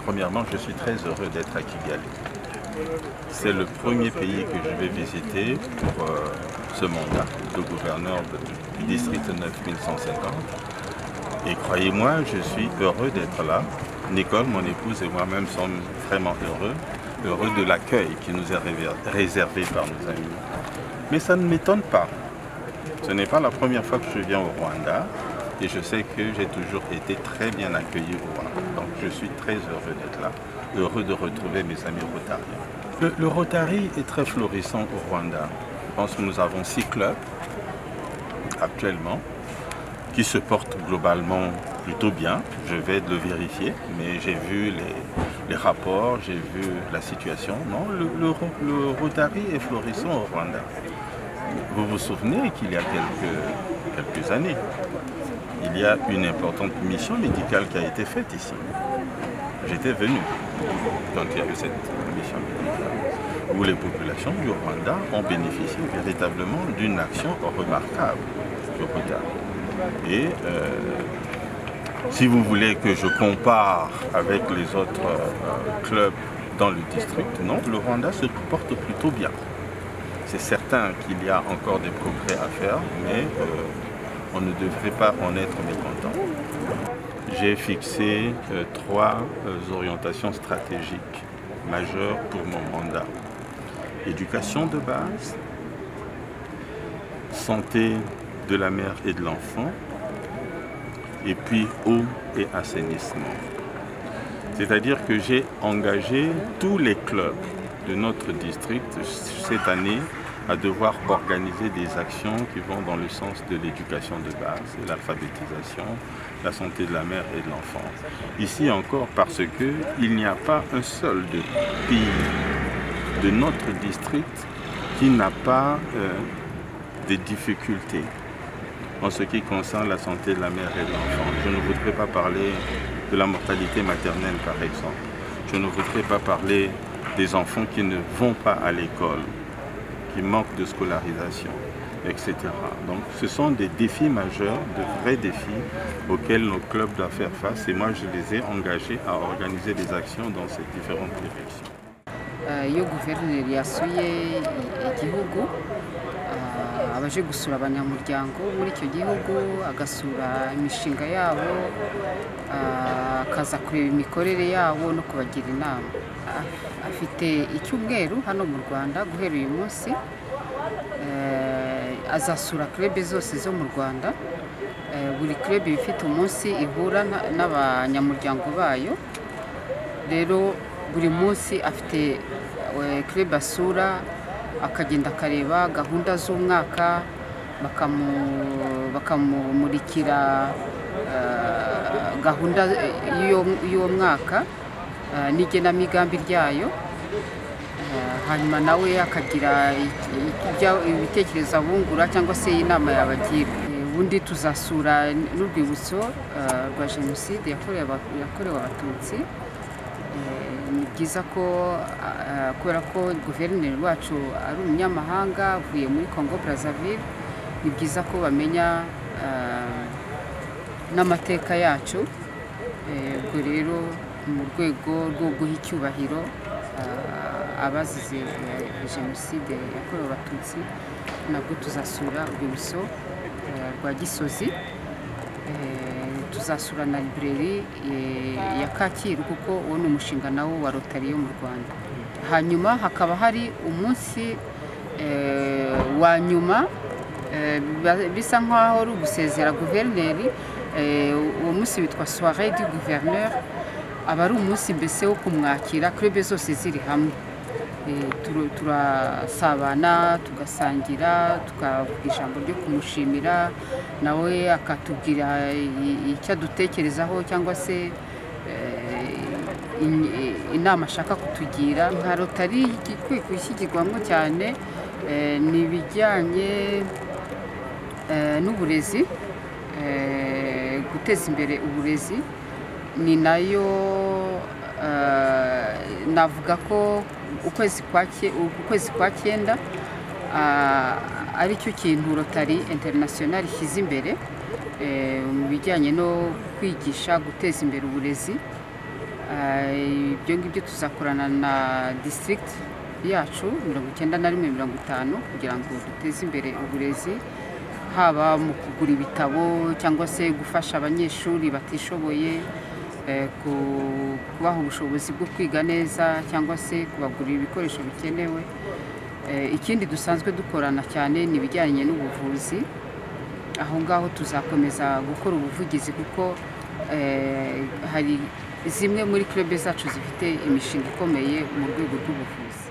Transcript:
Premièrement, je suis très heureux d'être à Kigali. C'est le premier pays que je vais visiter pour ce mandat de gouverneur du district 9150. Et croyez-moi, je suis heureux d'être là. Nicole, mon épouse et moi-même sommes vraiment heureux de l'accueil qui nous est réservé par nos amis. Mais ça ne m'étonne pas. Ce n'est pas la première fois que je viens au Rwanda et je sais que j'ai toujours été très bien accueilli au Rwanda. Donc je suis très heureux d'être là, heureux de retrouver mes amis rotariens. Le Rotary est très florissant au Rwanda. Je pense que nous avons 6 clubs actuellement qui se portent globalement plutôt bien. Je vais le vérifier, mais j'ai vu les rapports, j'ai vu la situation. Non, le Rotary est florissant au Rwanda. Vous vous souvenez qu'il y a quelques années, il y a une importante mission médicale qui a été faite ici. J'étais venu quand il y a eu cette mission médicale, où les populations du Rwanda ont bénéficié véritablement d'une action remarquable du Rotary. Et si vous voulez que je compare avec les autres clubs dans le district, non, le Rwanda se porte plutôt bien. C'est certain qu'il y a encore des progrès à faire, mais on ne devrait pas en être mécontent. J'ai fixé 3 orientations stratégiques majeures pour mon mandat. Éducation de base, santé de la mère et de l'enfant, et puis eau et assainissement. C'est-à-dire que j'ai engagé tous les clubs de notre district cette année à devoir organiser des actions qui vont dans le sens de l'éducation de base, l'alphabétisation, la santé de la mère et de l'enfant. Ici encore parce qu'il n'y a pas un seul pays de notre district qui n'a pas des difficultés en ce qui concerne la santé de la mère et de l'enfant. Je ne voudrais pas parler de la mortalité maternelle par exemple. Je ne voudrais pas parler des enfants qui ne vont pas à l'école, qui manquent de scolarisation, etc. Donc ce sont des défis majeurs, de vrais défis auxquels nos clubs doivent faire face et moi je les ai engagés à organiser des actions dans ces différentes directions. Iyo guverineri yasuye igihugu abaje gusura abanyamuryango muri icyo gihugu agasura imishinga yabo akaza kureba imikorere yabo no kubagira inama. Afite icyumweru hano mu Rwanda guhera uyu munsi azasura club zose zo mu Rwanda. Buri club ifite umunsi ihura n'abanyamuryango bayo. Rero buri munsi afite club asura akagenda akareba gahunda z'umwaka bakamumurikira gahunda y'uwo mwaka n'igenamigambi ryayo, hanyuma nawe akagira ibitekerezo abungura cyangwa se inama yabagira. Ubundi tuzasura n'urwibutso rwa jenoside yakorewe abatutsi. Ni byiza ko kubera ko guverineri wacu ari umunyamahanga avuye muri Congo Brazzaville, ni byiza ko bamenya n'amateka yacu. Ubwo rero mu rwego rwo guha icyubahiro abazize jenoside yakorewe abatutsi, nabwo tuzasura urwibutso rwa Gisozi, tuzasura na libreri ya Kacyiru kuko uwo ni umushinga nawo wa Rotary yo mu Rwanda. Hanyuma hakaba hari umunsi wa nyuma bisa nk'aho ari ugusezera guverineri. Uwo munsi witwa soirée du gouverneur, aba ari umunsi mbese wo kumwakira club zose ziri hamwe. Turasabana, tugasangira, tukavuga ijambo ryo kumushimira, nawe akatubwira icyo adutekerezaho cyangwa se inama ashaka kutugira. Nka Rotary igikwiye gushyigirwamo cyane ni ibijyanye n'uburezi, guteza imbere uburezi. Ni nayo navuga ko ukwezi kwa cyenda ari cyo kintu Rotary International ishyize imbere mu bijyanye no kwigisha guteza imbere uburezi ibyo ngibyo tuzakorana na district yacu 9150 kugira ngo duteze imbere uburezi, haba mu kugura ibitabo cyangwa se gufasha abanyeshuri batishoboye kubaha ubushobozi bwo kwiga neza cyangwa se kubagurira ibikoresho bikenewe. Ikindi dusanzwe dukorana cyane ni ibijyanye n'ubuvuzi, aho ngaho tuzakomeza gukora ubuvugizi kuko hari zimwe muri club zacu zifite imishinga ikomeye mu rwego rw'ubuvuzi.